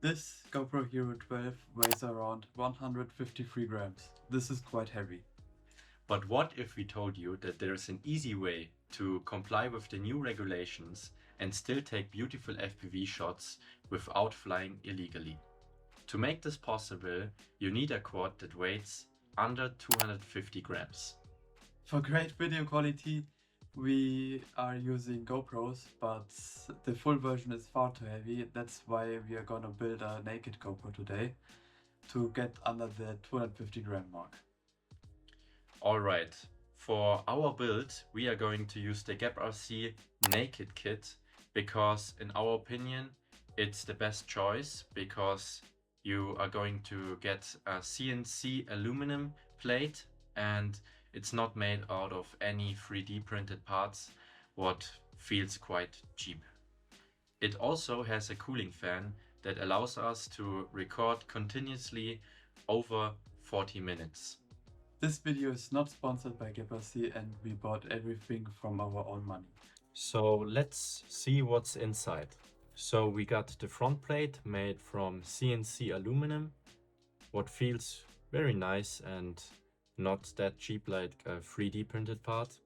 This GoPro Hero 12 weighs around 153 grams. This is quite heavy. But what if we told you that there's an easy way to comply with the new regulations and still take beautiful FPV shots without flying illegally? To make this possible, you need a quad that weighs under 250 grams. For great video quality, we are using GoPros, but the full version is far too heavy. That's why we are gonna build a naked GoPro today to get under the 250 gram mark. Alright, for our build we are going to use the GEPRC Naked Kit because in our opinion it's the best choice, because you are going to get a CNC aluminum plate and it's not made out of any 3D printed parts, what feels quite cheap. It also has a cooling fan that allows us to record continuously over 40 minutes. This video is not sponsored by GEPRC and we bought everything from our own money. So let's see what's inside. So we got the front plate made from CNC aluminum, what feels very nice and not that cheap like a 3D printed part.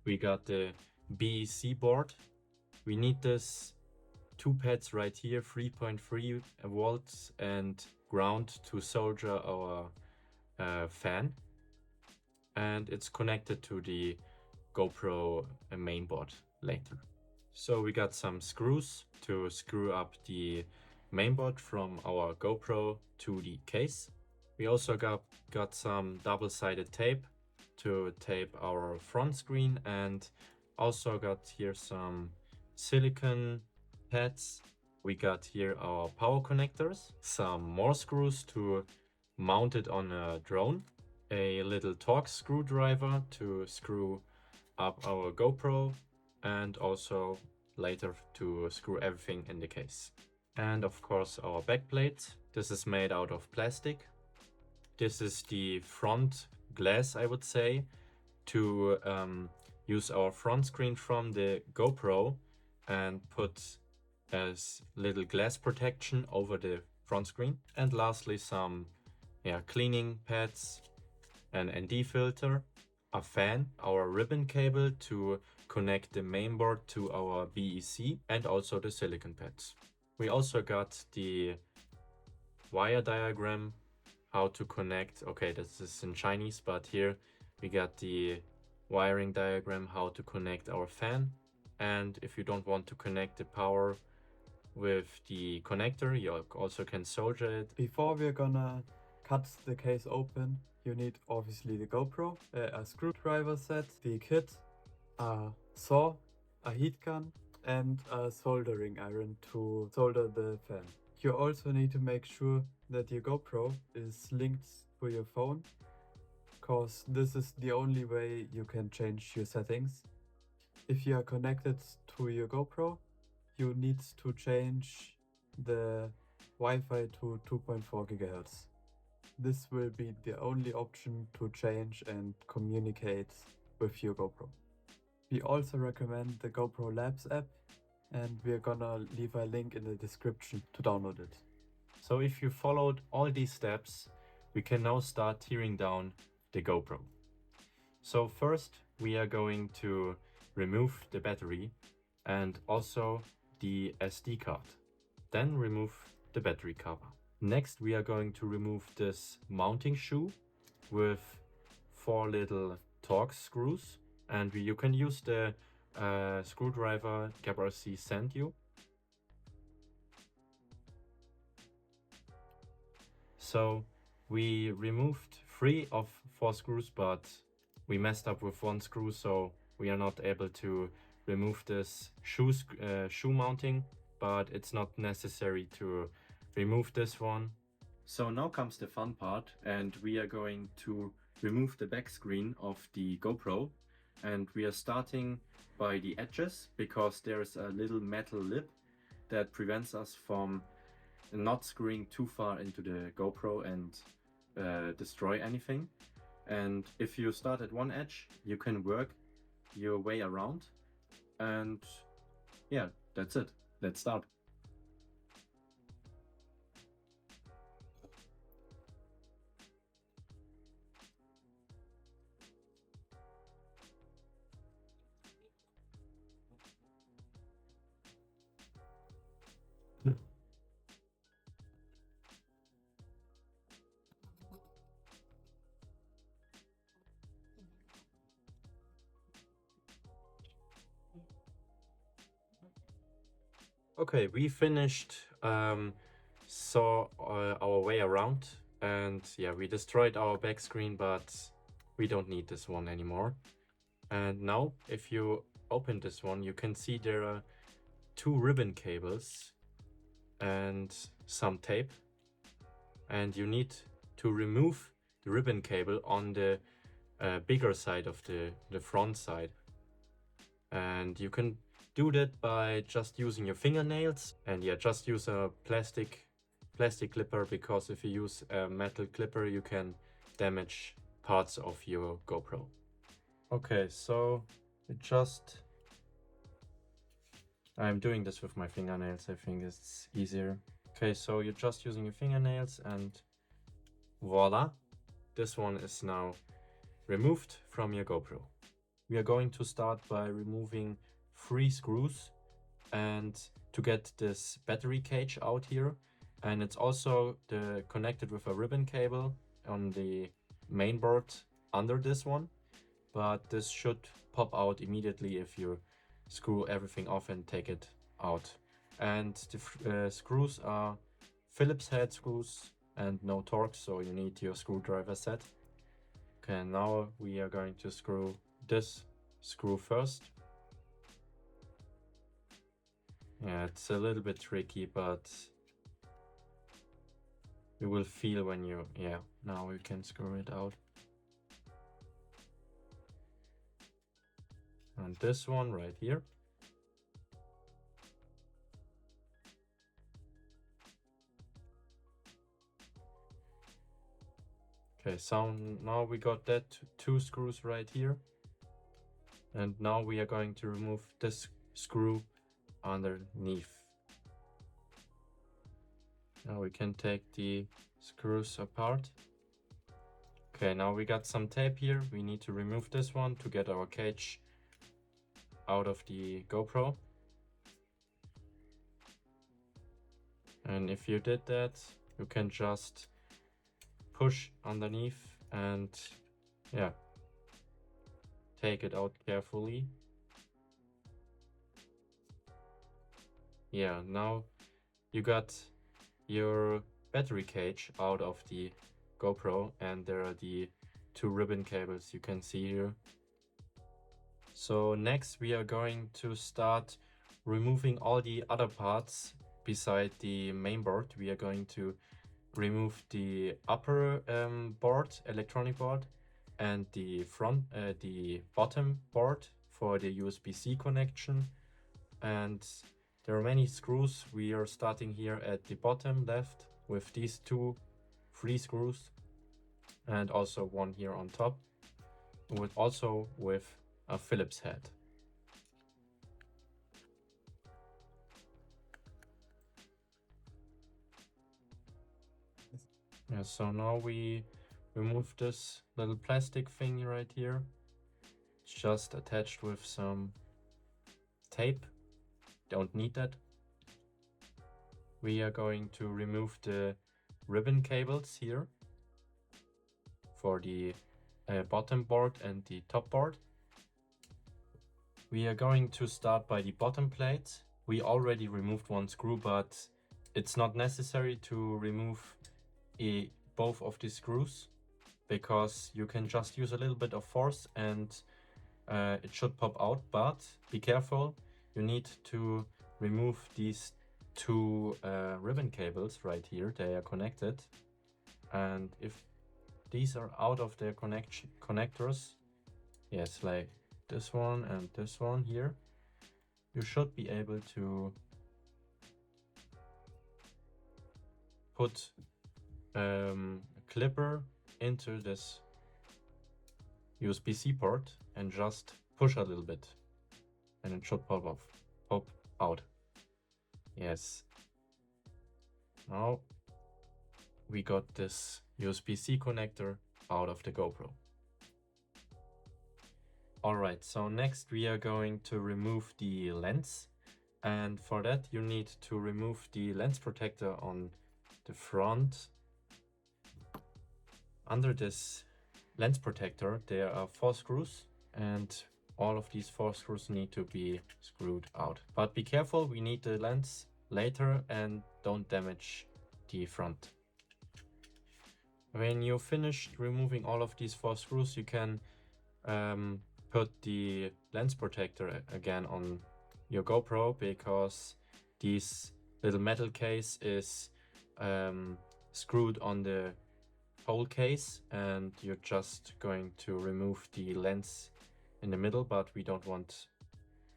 We got the BEC board. We need this two pads right here, 3.3 volts and ground to solder our fan, and it's connected to the GoPro mainboard later. So we got some screws to screw up the mainboard from our GoPro to the case. We also got some double-sided tape to tape our front screen, and also got here some silicone pads. We got here our power connectors, some more screws to mount it on a drone, a little Torx screwdriver to screw up our GoPro, and also later to screw everything in the case. And of course our backplate. This is made out of plastic. This is the front glass, I would say, to use our front screen from the GoPro and put as little glass protection over the front screen. And lastly some cleaning pads, an ND filter, a fan, our ribbon cable to connect the mainboard to our BEC, and also the silicone pads. We also got the wire diagram, how to connect. Okay, this is in Chinese, but here we got the wiring diagram, how to connect our fan. And if you don't want to connect the power with the connector, you also can solder it. Before we're gonna cut the case open, you need obviously the GoPro, a screwdriver set, the kit, a saw, a heat gun, and a soldering iron to solder the fan. You also need to make sure that your GoPro is linked to your phone, because this is the only way you can change your settings. If you are connected to your GoPro, you need to change the Wi-Fi to 2.4 GHz. This will be the only option to change and communicate with your GoPro. We also recommend the GoPro Labs app, and we're gonna leave a link in the description to download it. So if you followed all these steps, we can now start tearing down the GoPro. So first we are going to remove the battery and also the SD card. Then remove the battery cover. Next we are going to remove this mounting shoe with 4 little Torx screws, and you can use the screwdriver GEPRC sent you. So we removed 3 of 4 screws, but we messed up with 1 screw, so we are not able to remove this shoe mounting, but it's not necessary to remove this one. So now comes the fun part, and we are going to remove the back screen of the GoPro, and we are starting by the edges because there's a little metal lip that prevents us from not screwing too far into the GoPro and destroy anything. And if you start at one edge, you can work your way around, and yeah, that's it. let's start. Okay, we finished saw our way around, and yeah, we destroyed our back screen, but we don't need this one anymore. And now if you open this one, you can see there are 2 ribbon cables and some tape, and you need to remove the ribbon cable on the bigger side of the front side. And you can do that by just using your fingernails, and yeah, just use a plastic clipper, because if you use a metal clipper you can damage parts of your GoPro. Okay, so I'm doing this with my fingernails, I think it's easier. Okay, so you're just using your fingernails and voila, this one is now removed from your GoPro. We are going to start by removing 3 screws and to get this battery cage out here, and it's also connected with a ribbon cable on the main board under this one, but this should pop out immediately if you screw everything off and take it out. And the screws are Phillips head screws and no torque, so you need your screwdriver set. Okay, now we are going to screw this screw first. Yeah, it's a little bit tricky, but you will feel when you, yeah, now we can screw it out. And this one right here. Okay, so now we got that 2 screws right here. And now we are going to remove this screw underneath. Now we can take the screws apart. Okay, now we got some tape here. We need to remove this one to get our cage out of the GoPro. And if you did that, you can just push underneath and yeah, take it out carefully. Yeah, now you got your battery cage out of the GoPro, and there are the 2 ribbon cables you can see here. So next we are going to start removing all the other parts beside the main board. We are going to remove the upper board, electronic board, and the bottom board for the USB-C connection. And there are many screws. We are starting here at the bottom left with these 3 screws, and also one here on top, with a Phillips head. Yeah, so now we remove this little plastic thing right here. It's just attached with some tape. Don't need that. We are going to remove the ribbon cables here for the bottom board and the top board. We are going to start by the bottom plate. We already removed 1 screw, but it's not necessary to remove both of the screws, because you can just use a little bit of force and it should pop out. But be careful, you need to remove these 2 ribbon cables right here. They are connected, and if these are out of their connectors, yes, like this one and this one here, you should be able to put a clipper into this USB-C port and just push a little bit, and it should pop out. Yes. Now we got this USB-C connector out of the GoPro. Alright, so next we are going to remove the lens, and for that you need to remove the lens protector on the front. Under this lens protector there are 4 screws, and all of these 4 screws need to be screwed out. But be careful, we need the lens later, and don't damage the front. When you're finished removing all of these 4 screws, you can put the lens protector again on your GoPro, because this little metal case is screwed on the whole case, and you're just going to remove the lens in the middle, but we don't want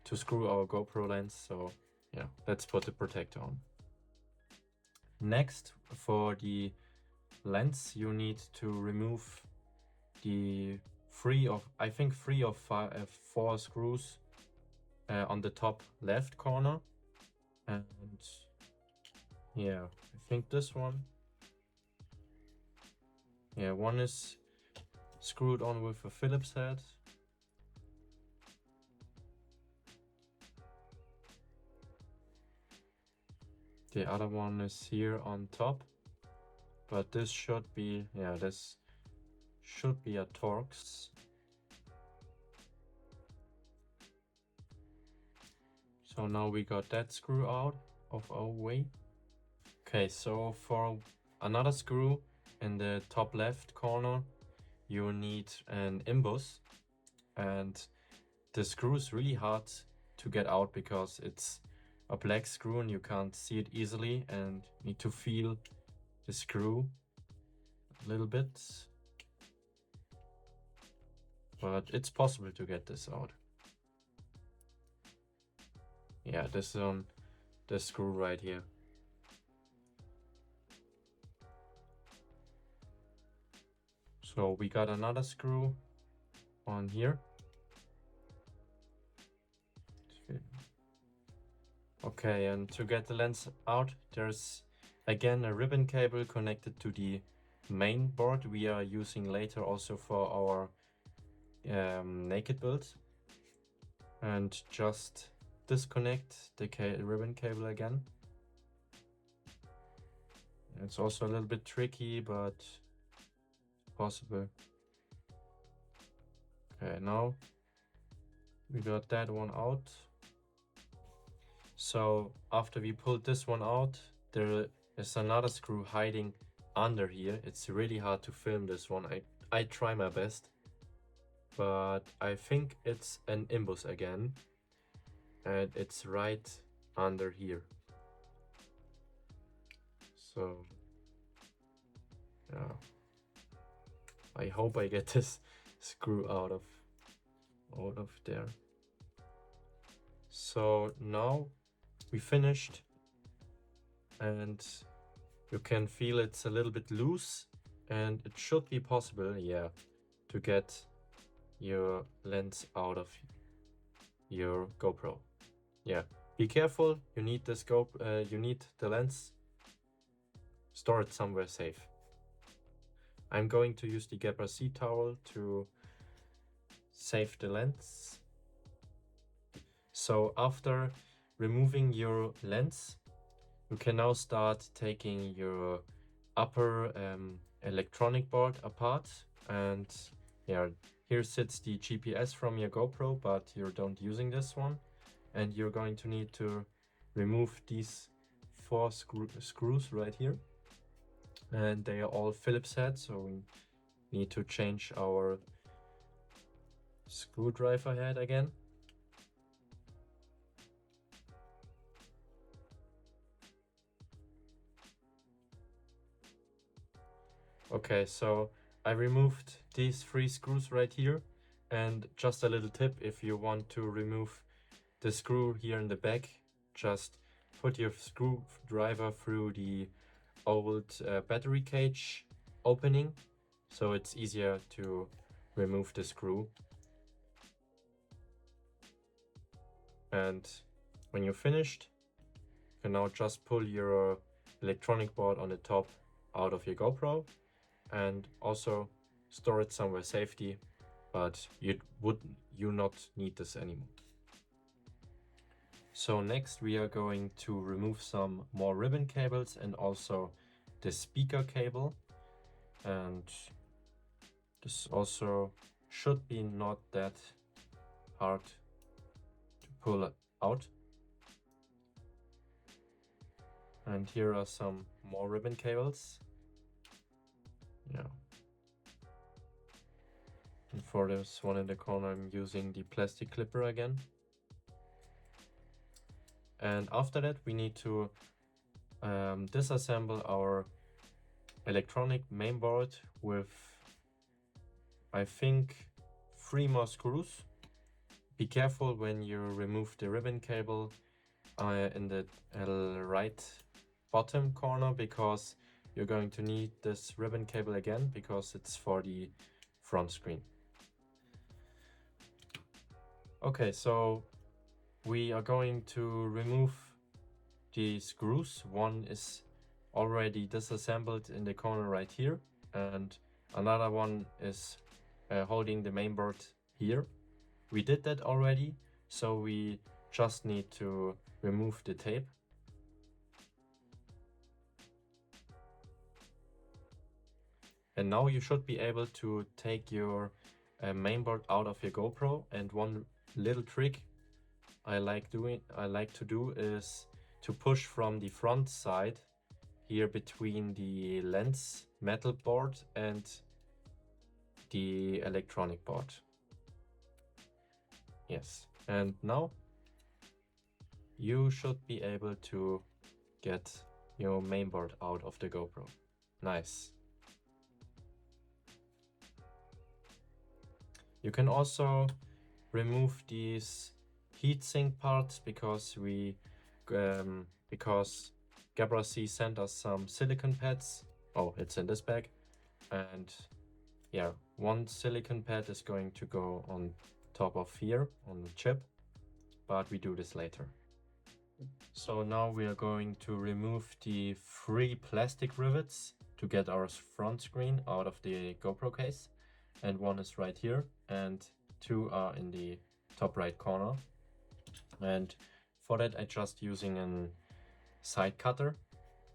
to screw our GoPro lens, so yeah, let's put the protector on. Next, for the lens, you need to remove the 3 of 4 screws on the top left corner, and yeah, I think this one, yeah, one is screwed on with a Phillips head. The other one is here on top, but this should be, yeah, this should be a Torx. So now we got that screw out of our way. Okay, so for another screw in the top left corner, you need an imbus, and the screw is really hard to get out because it's a black screw and you can't see it easily, and need to feel the screw a little bit, but it's possible to get this out. Yeah, this is on the screw right here. So we got another screw on here. Okay, and to get the lens out, there's again a ribbon cable connected to the main board we are using later also for our naked build. And just disconnect the ribbon cable again. It's also a little bit tricky, but possible. Okay, now we got that one out. So after we pulled this one out, there is another screw hiding under here. It's really hard to film this one. I try my best, but I think it's an imbus again, and it's right under here. So yeah, I hope I get this screw out of there. So now we finished, and you can feel it's a little bit loose, and it should be possible, yeah, to get your lens out of your GoPro. Yeah, be careful, you need this you need the lens stored somewhere safe. I'm going to use the GEPRC towel to save the lens. So after removing your lens, you can now start taking your upper electronic board apart, and yeah, here sits the GPS from your GoPro, but you don't using this one, and you're going to need to remove these 4 screws right here, and they are all Phillips head, so we need to change our screwdriver head again. Okay, so I removed these 3 screws right here, and just a little tip, if you want to remove the screw here in the back, just put your screwdriver through the old battery cage opening, so it's easier to remove the screw. And when you're finished, You can now just pull your electronic board on the top out of your GoPro and also store it somewhere safety, but you not need this anymore. So next we are going to remove some more ribbon cables and also the speaker cable, and this also should be not that hard to pull out. And here are some more ribbon cables. Yeah. And for this one in the corner, I'm using the plastic clipper again. And after that, we need to disassemble our electronic mainboard with, I think, 3 more screws. Be careful when you remove the ribbon cable in the right bottom corner, because you're going to need this ribbon cable again because it's for the front screen. Okay, so we are going to remove the screws. One is already disassembled in the corner right here, and another one is holding the mainboard here. We did that already, so we just need to remove the tape. And now you should be able to take your mainboard out of your GoPro. And one little trick I like to do is to push from the front side here between the lens metal board and the electronic board. Yes, and now you should be able to get your mainboard out of the GoPro. Nice. You can also remove these heatsink parts because because GEPRC sent us some silicone pads. Oh, it's in this bag. And yeah, one silicone pad is going to go on top of here on the chip, but we do this later. So now we are going to remove the 3 plastic rivets to get our front screen out of the GoPro case. And one is right here and 2 are in the top right corner. And for that I just using a side cutter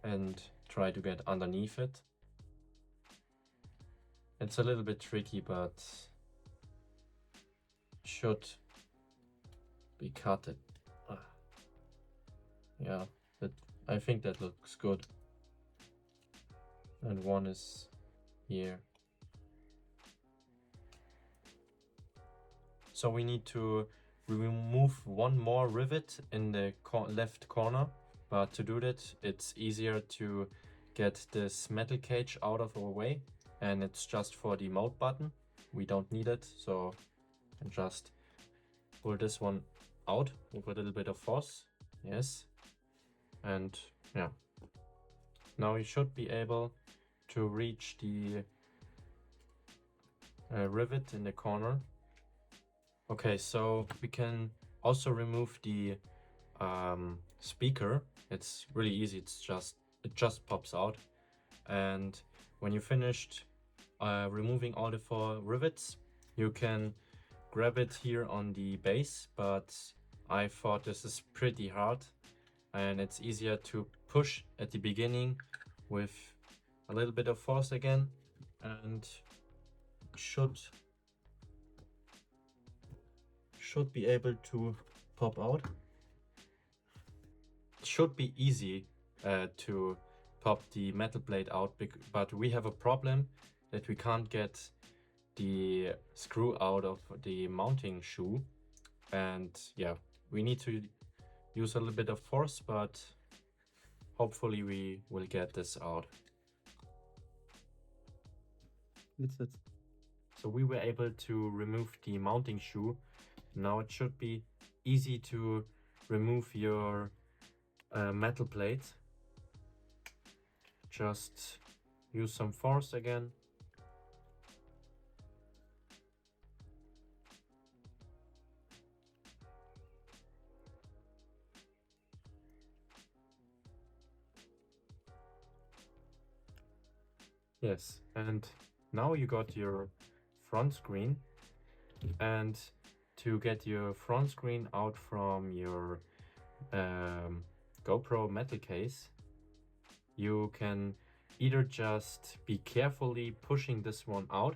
and try to get underneath it. It's a little bit tricky, but should be cutted. Yeah, I think that looks good. And one is here. So we need to remove one more rivet in the left corner, but to do that it's easier to get this metal cage out of our way, and it's just for the mode button. We don't need it, so I just pull this one out with a little bit of force. Yes, and yeah, now you should be able to reach the rivet in the corner. Okay, so we can also remove the speaker. It's really easy. It just pops out. And when you finished removing all the 4 rivets, you can grab it here on the base. But I thought this is pretty hard, and it's easier to push at the beginning with a little bit of force again, and should be able to pop out. It should be easy to pop the metal blade out, but we have a problem that we can't get the screw out of the mounting shoe, and yeah, we need to use a little bit of force, but hopefully we will get this out. That's it. So we were able to remove the mounting shoe. Now it should be easy to remove your metal plate. Just use some force again. Yes, and now you got your front screen, and to get your front screen out from your GoPro metal case, you can either just be carefully pushing this one out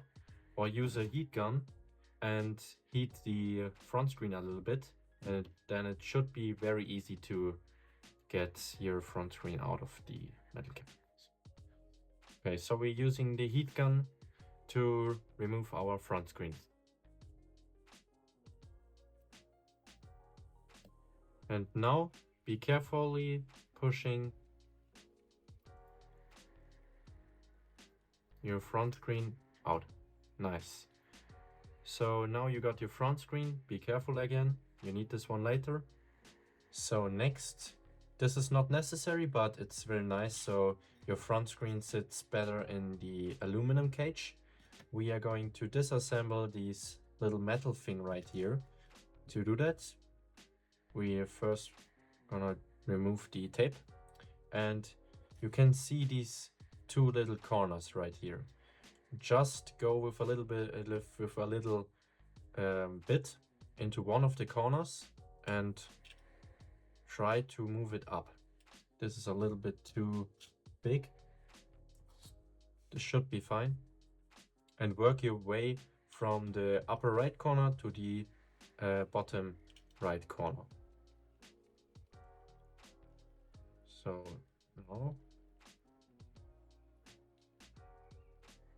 or use a heat gun and heat the front screen a little bit, and then it should be very easy to get your front screen out of the metal case. Okay, so we're using the heat gun to remove our front screens. And now be carefully pushing your front screen out. Nice. So now you got your front screen. Be careful again. You need this one later. So next, this is not necessary, but it's very nice. So your front screen sits better in the aluminum cage. We are going to disassemble this little metal thing right here. To do that, we are first gonna remove the tape, and you can see these two little corners right here. Just go with a little bit into one of the corners and try to move it up. This is a little bit too big. This should be fine. And work your way from the upper right corner to the bottom right corner. So now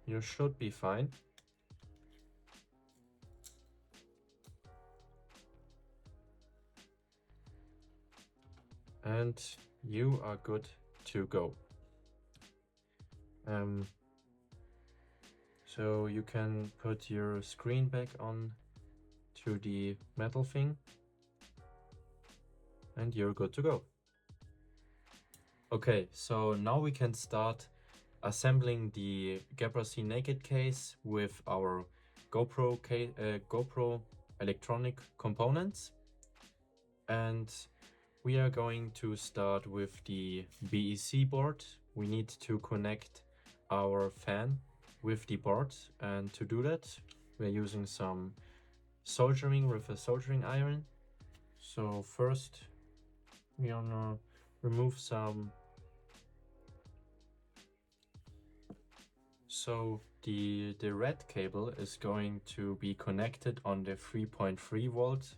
you should be fine. And you are good to go. So you can put your screen back on to the metal thing, and you're good to go. Okay, so now we can start assembling the GEPRC Naked case with our GoPro electronic components. And we are going to start with the BEC board. We need to connect our fan with the board, and to do that we're using some soldering with a soldering iron. So first we're gonna remove some. So the red cable is going to be connected on the 3.3 volt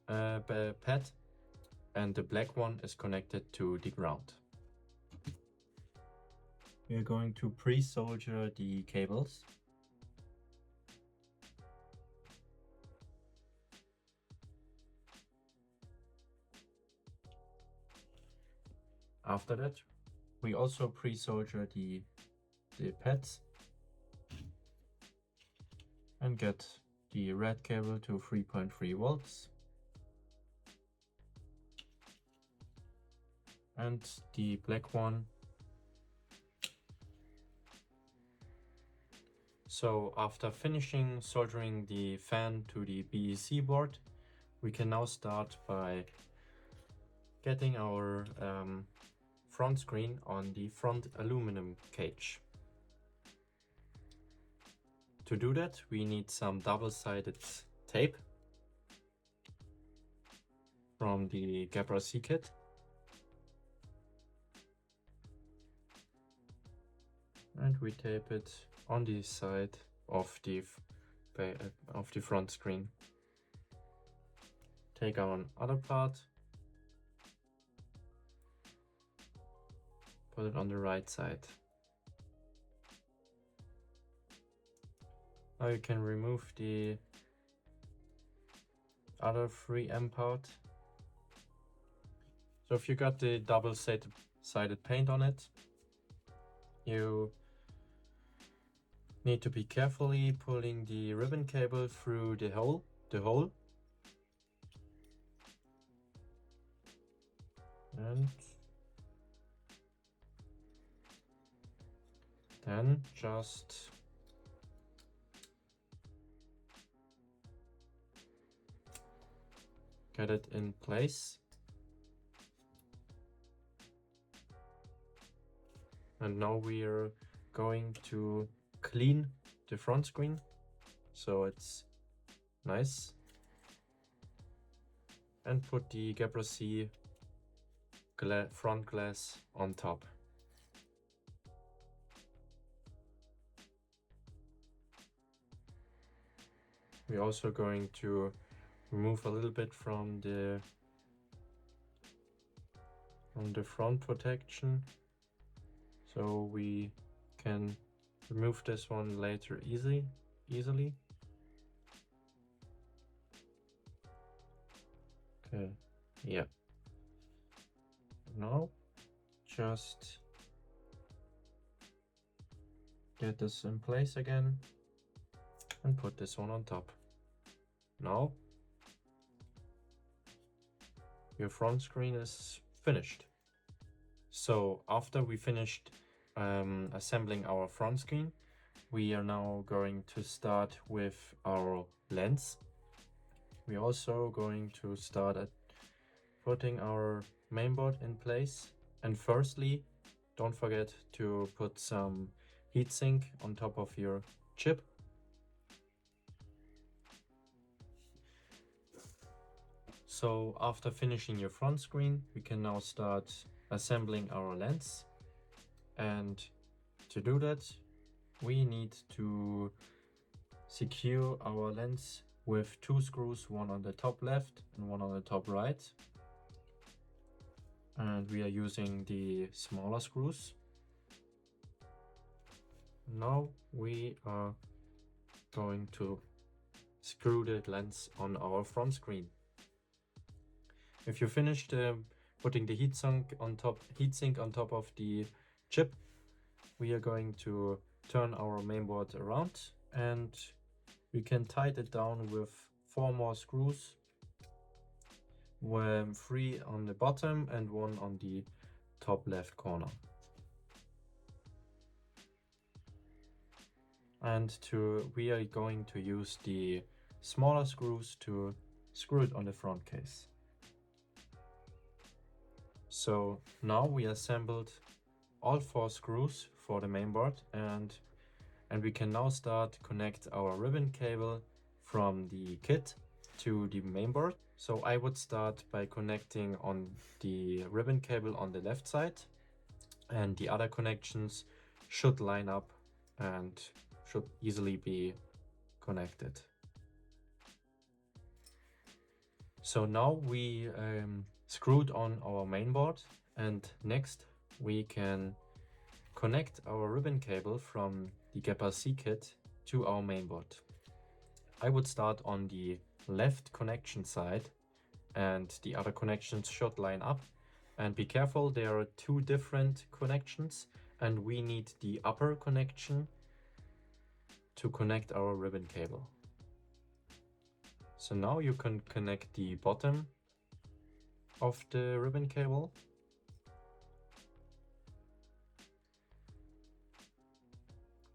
pad, and the black one is connected to the ground. We are going to pre-solder the cables. After that, we also pre-solder the pads and get the red cable to 3.3 volts and the black one. So after finishing soldering the fan to the BEC board, we can now start by getting our front screen on the front aluminum cage. To do that, we need some double-sided tape from the GEPRC kit. And we tape it on the side of the front screen. Take our other part, put it on the right side. Now you can remove the other 3M part. So if you got the double-sided paint on it, you need to be carefully pulling the ribbon cable through the hole. And then just get it in place. And now we are going to clean the front screen so it's nice, and put the GEPRC front glass on top. We're also going to remove a little bit from the front protection, so we can remove this one later easily. Okay, yeah. Now just get this in place again and put this one on top. Now your front screen is finished. So after we finished assembling our front screen, we are now going to start with our lens. We're also going to start at putting our mainboard in place. And firstly, don't forget to put some heatsink on top of your chip. So after finishing your front screen, we can now start assembling our lens. And to do that, we need to secure our lens with 2 screws, one on the top left and one on the top right. And we are using the smaller screws. Now we are going to screw the lens on our front screen. If you finished putting the heatsink on top of the chip, we are going to turn our mainboard around, and we can tighten it down with 4 more screws, 3 on the bottom and 1 on the top left corner. And we are going to use the smaller screws to screw it on the front case. So now we assembled all 4 screws for the mainboard, and we can now start connect our ribbon cable from the kit to the mainboard. So I would start by connecting on the ribbon cable on the left side, and the other connections should line up and should easily be connected. So now we screwed on our mainboard, and next we can connect our ribbon cable from the GEPRC kit to our mainboard. I would start on the left connection side, and the other connections should line up. And be careful, there are 2 different connections, and we need the upper connection to connect our ribbon cable. So now you can connect the bottom of the ribbon cable.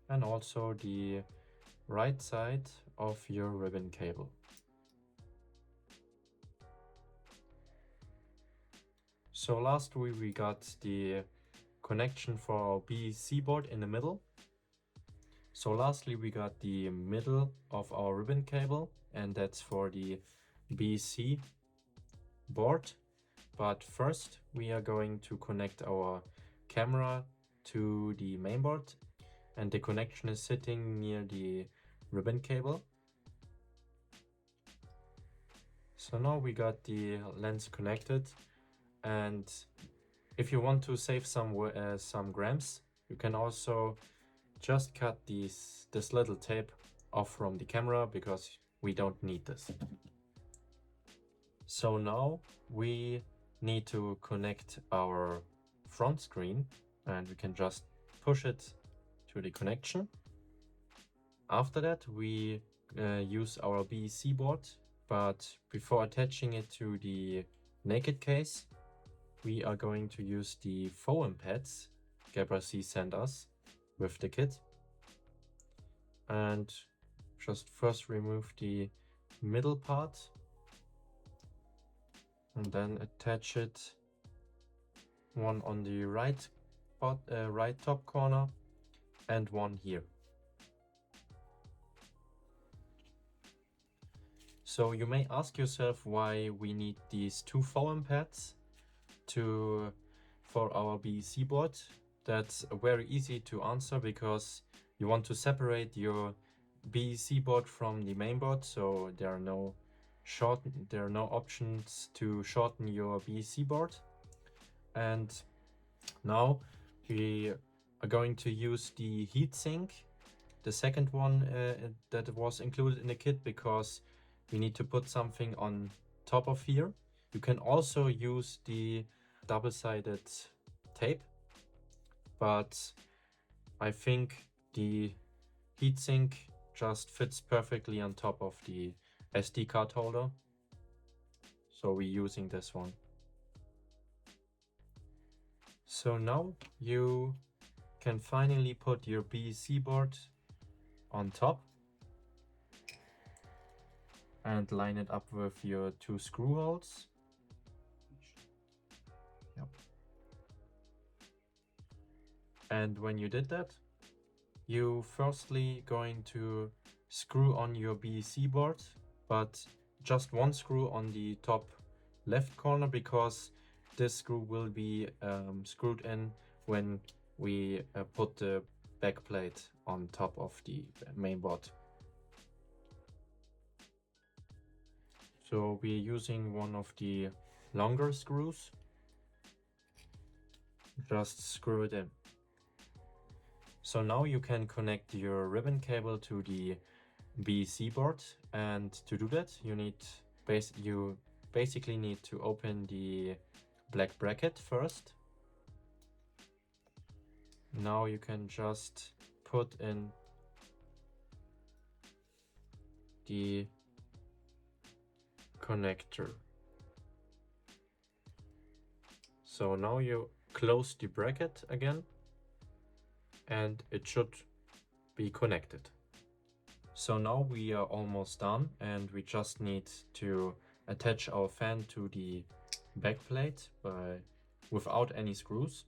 And also the right side of your ribbon cable. So lastly, we got the connection for our BEC board in the middle. So lastly, we got the middle of our ribbon cable, and that's for the BEC board. But first, we are going to connect our camera to the mainboard, and the connection is sitting near the ribbon cable. So now we got the lens connected, and if you want to save some grams, you can also just cut this little tape off from the camera, because we don't need this. So now we need to connect our front screen, and we can just push it to the connection. After that, we use our BEC board, but before attaching it to the naked case, we are going to use the foam pads GEPRC sent us with the kit. And just first remove the middle part, and then attach it, one on the right top corner and one here. So you may ask yourself why we need these two foam pads for our BEC board. That's very easy to answer, because you want to separate your BEC board from the main board, so there are no options to shorten your BEC board. And now we are going to use the heatsink, the second one that was included in the kit, because we need to put something on top of here. You can also use the double-sided tape, but I think the heatsink just fits perfectly on top of the SD card holder, so we're using this one. So now you can finally put your BEC board on top and line it up with your two screw holes. Yep. And when you did that, you firstly going to screw on your BEC board, but just one screw on the top left corner, because this screw will be screwed in when we put the back plate on top of the main board. So we're using one of the longer screws. Just screw it in. So now you can connect your ribbon cable to the BEC board, and to do that you basically need to open the black bracket first. Now you can just put in the connector. So now you close the bracket again, and it should be connected. So now we are almost done, and we just need to attach our fan to the back plate without any screws.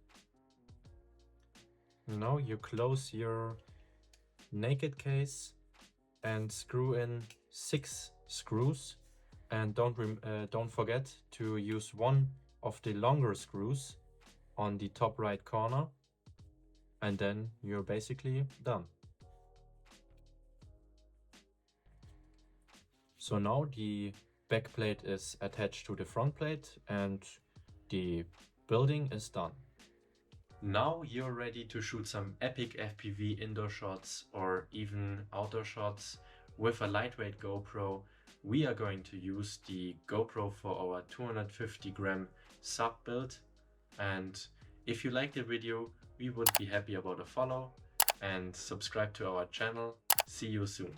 Now you close your naked case and screw in 6 screws, and don't forget to use one of the longer screws on the top right corner, and then you're basically done. So now the back plate is attached to the front plate and the building is done. Now you're ready to shoot some epic FPV indoor shots or even outdoor shots with a lightweight GoPro. We are going to use the GoPro for our 250 gram sub build, and if you like the video, we would be happy about a follow and subscribe to our channel. See you soon.